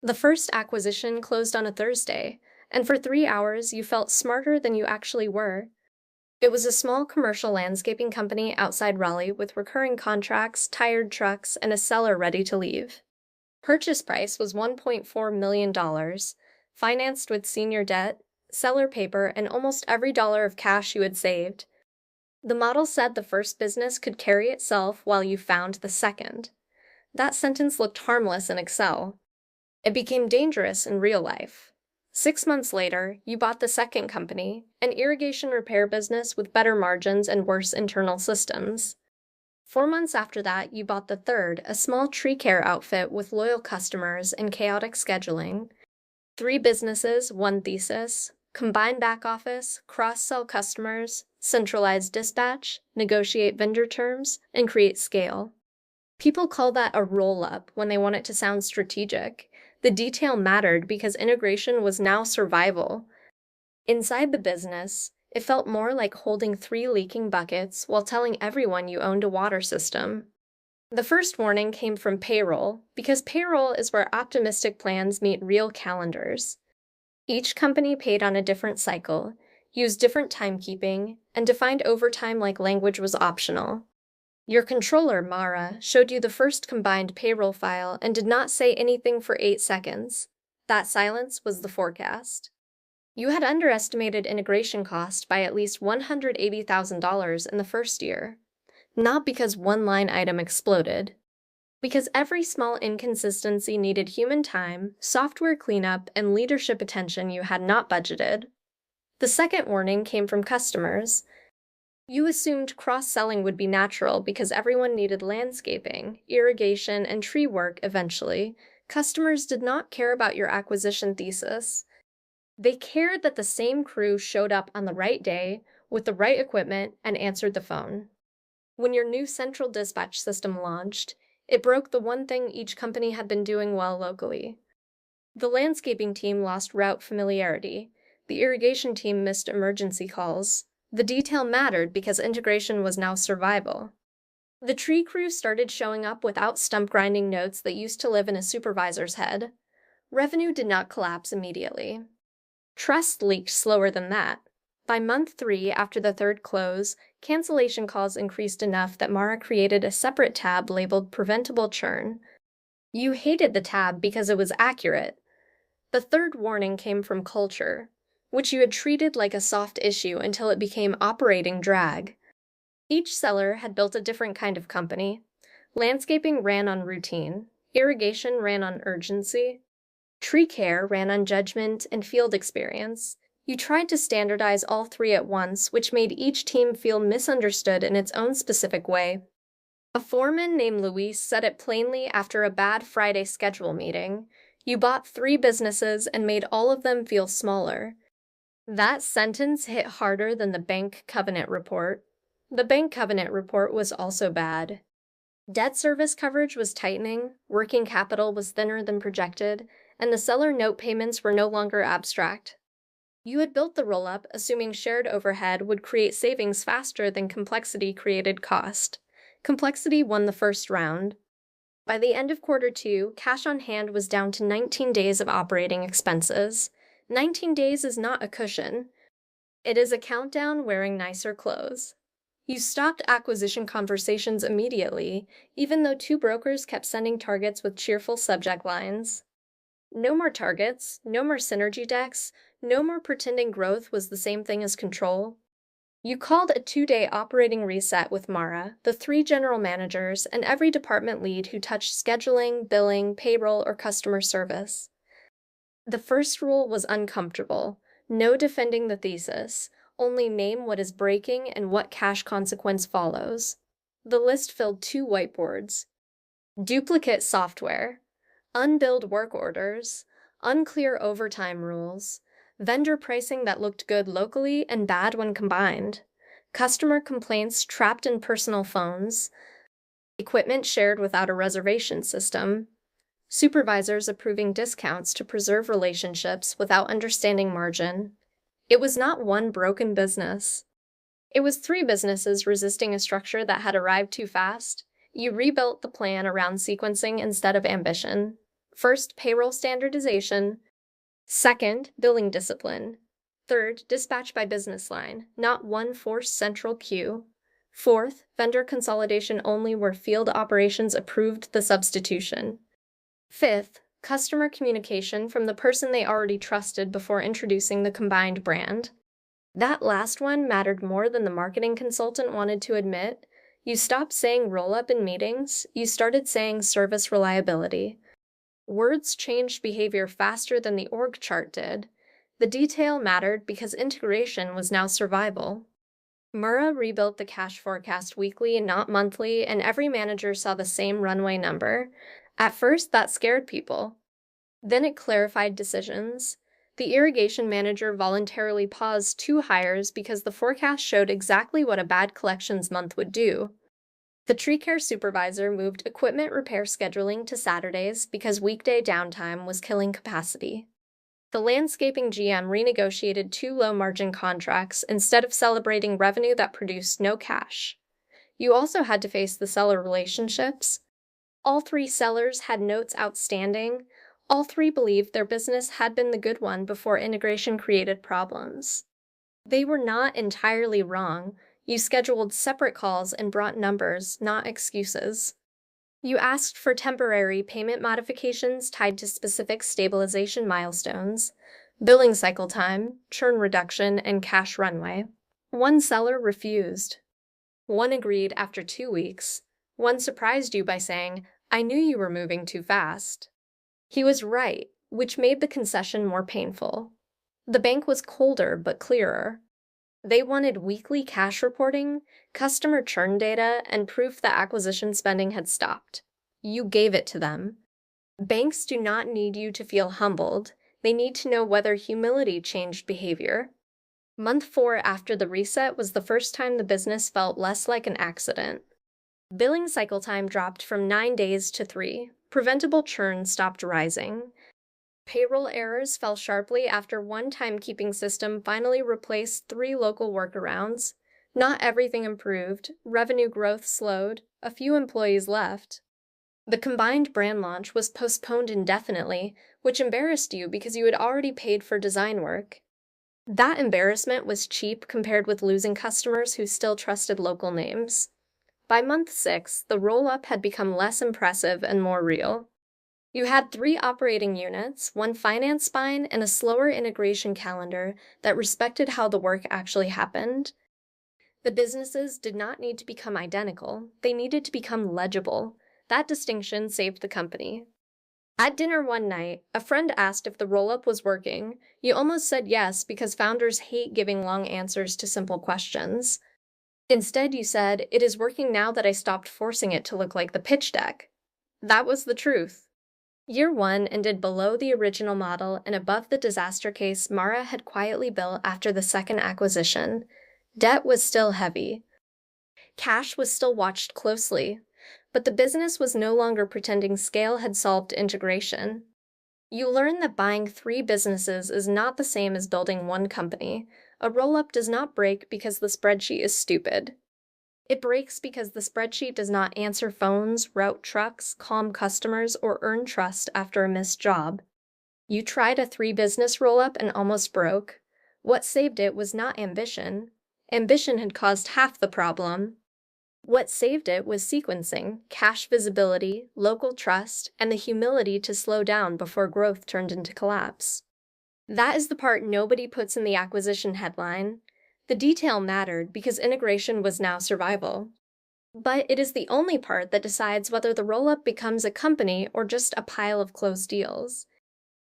The first acquisition closed on a Thursday, and for 3 hours you felt smarter than you actually were. It was a small commercial landscaping company outside Raleigh with recurring contracts, tired trucks, and a seller ready to leave. Purchase price was $1.4 million, financed with senior debt, seller paper, and almost every dollar of cash you had saved. The model said the first business could carry itself while you found the second. That sentence looked harmless in Excel. It became dangerous in real life. 6 months later, you bought the second company, an irrigation repair business with better margins and worse internal systems. 4 months after that, you bought the third, a small tree care outfit with loyal customers and chaotic scheduling. 3 businesses, one thesis, combine back office, cross-sell customers, centralize dispatch, negotiate vendor terms, and create scale. People call that a roll-up when they want it to sound strategic. The detail mattered because integration was now survival. Inside the business, it felt more like holding 3 leaking buckets while telling everyone you owned a water system. The first warning came from payroll, because payroll is where optimistic plans meet real calendars. Each company paid on a different cycle, used different timekeeping, and defined overtime like language was optional. Your controller, Mara, showed you the first combined payroll file and did not say anything for 8 seconds. That silence was the forecast. You had underestimated integration cost by at least $180,000 in the first year. Not because one line item exploded. Because every small inconsistency needed human time, software cleanup, and leadership attention you had not budgeted. The second warning came from customers. You assumed cross-selling would be natural because everyone needed landscaping, irrigation, and tree work eventually. Customers did not care about your acquisition thesis. They cared that the same crew showed up on the right day, with the right equipment, and answered the phone. When your new central dispatch system launched, it broke the one thing each company had been doing well locally. The landscaping team lost route familiarity. The irrigation team missed emergency calls. The detail mattered because integration was now survival. The tree crew started showing up without stump grinding notes that used to live in a supervisor's head. Revenue did not collapse immediately. Trust leaked slower than that. By month 3, after the third close, cancellation calls increased enough that Mara created a separate tab labeled Preventable Churn. You hated the tab because it was accurate. The third warning came from culture, which you had treated like a soft issue until it became operating drag. Each seller had built a different kind of company. Landscaping ran on routine, irrigation ran on urgency, tree care ran on judgment and field experience. You tried to standardize all 3 at once, which made each team feel misunderstood in its own specific way. A foreman named Luis said it plainly after a bad Friday schedule meeting. You bought 3 businesses and made all of them feel smaller. That sentence hit harder than the bank covenant report. The bank covenant report was also bad. Debt service coverage was tightening, working capital was thinner than projected, and the seller note payments were no longer abstract. You had built the roll-up assuming shared overhead would create savings faster than complexity created cost. Complexity won the first round. By the end of quarter 2, cash on hand was down to 19 days of operating expenses. 19 days is not a cushion. It is a countdown wearing nicer clothes. You stopped acquisition conversations immediately, even though 2 brokers kept sending targets with cheerful subject lines. No more targets, no more synergy decks, no more pretending growth was the same thing as control. You called a 2-day operating reset with Mara, the 3 general managers, and every department lead who touched scheduling, billing, payroll, or customer service. The first rule was uncomfortable. No defending the thesis. Only name what is breaking and what cash consequence follows. The list filled 2 whiteboards. Duplicate software. Unbilled work orders. Unclear overtime rules. Vendor pricing that looked good locally and bad when combined. Customer complaints trapped in personal phones. Equipment shared without a reservation system. Supervisors approving discounts to preserve relationships without understanding margin. It was not one broken business. It was 3 businesses resisting a structure that had arrived too fast. You rebuilt the plan around sequencing instead of ambition. First, payroll standardization. Second, billing discipline. Third, dispatch by business line, not one forced central queue. Fourth, vendor consolidation only where field operations approved the substitution. Fifth, customer communication from the person they already trusted before introducing the combined brand. That last one mattered more than the marketing consultant wanted to admit. You stopped saying roll-up in meetings, you started saying service reliability. Words changed behavior faster than the org chart did. The detail mattered because integration was now survival. Murrah rebuilt the cash forecast weekly, not monthly, and every manager saw the same runway number. At first, that scared people. Then it clarified decisions. The irrigation manager voluntarily paused 2 hires because the forecast showed exactly what a bad collections month would do. The tree care supervisor moved equipment repair scheduling to Saturdays because weekday downtime was killing capacity. The landscaping GM renegotiated 2 low-margin contracts instead of celebrating revenue that produced no cash. You also had to face the seller relationships. All 3 sellers had notes outstanding. All 3 believed their business had been the good one before integration created problems. They were not entirely wrong. You scheduled separate calls and brought numbers, not excuses. You asked for temporary payment modifications tied to specific stabilization milestones, billing cycle time, churn reduction, and cash runway. 1 seller refused. 1 agreed after 2 weeks. 1 surprised you by saying, "I knew you were moving too fast." He was right, which made the concession more painful. The bank was colder but clearer. They wanted weekly cash reporting, customer churn data, and proof that acquisition spending had stopped. You gave it to them. Banks do not need you to feel humbled. They need to know whether humility changed behavior. Month 4 after the reset was the first time the business felt less like an accident. Billing cycle time dropped from 9 days to 3. Preventable churn stopped rising. Payroll errors fell sharply after 1 timekeeping system finally replaced 3 local workarounds. Not everything improved. Revenue growth slowed. A few employees left. The combined brand launch was postponed indefinitely, which embarrassed you because you had already paid for design work. That embarrassment was cheap compared with losing customers who still trusted local names. By month 6, the roll-up had become less impressive and more real. You had 3 operating units, 1 finance spine, and a slower integration calendar that respected how the work actually happened. The businesses did not need to become identical, they needed to become legible. That distinction saved the company. At dinner one night, a friend asked if the roll-up was working. You almost said yes because founders hate giving long answers to simple questions. Instead, you said, "It is working now that I stopped forcing it to look like the pitch deck." That was the truth. Year 1 ended below the original model and above the disaster case Murrah had quietly built after the second acquisition. Debt was still heavy. Cash was still watched closely, but the business was no longer pretending scale had solved integration. You learn that buying 3 businesses is not the same as building 1 company. A roll-up does not break because the spreadsheet is stupid. It breaks because the spreadsheet does not answer phones, route trucks, calm customers, or earn trust after a missed job. You tried a 3-business roll-up and almost broke. What saved it was not ambition. Ambition had caused half the problem. What saved it was sequencing, cash visibility, local trust, and the humility to slow down before growth turned into collapse. That is the part nobody puts in the acquisition headline. The detail mattered because integration was now survival. But it is the only part that decides whether the roll-up becomes a company or just a pile of closed deals.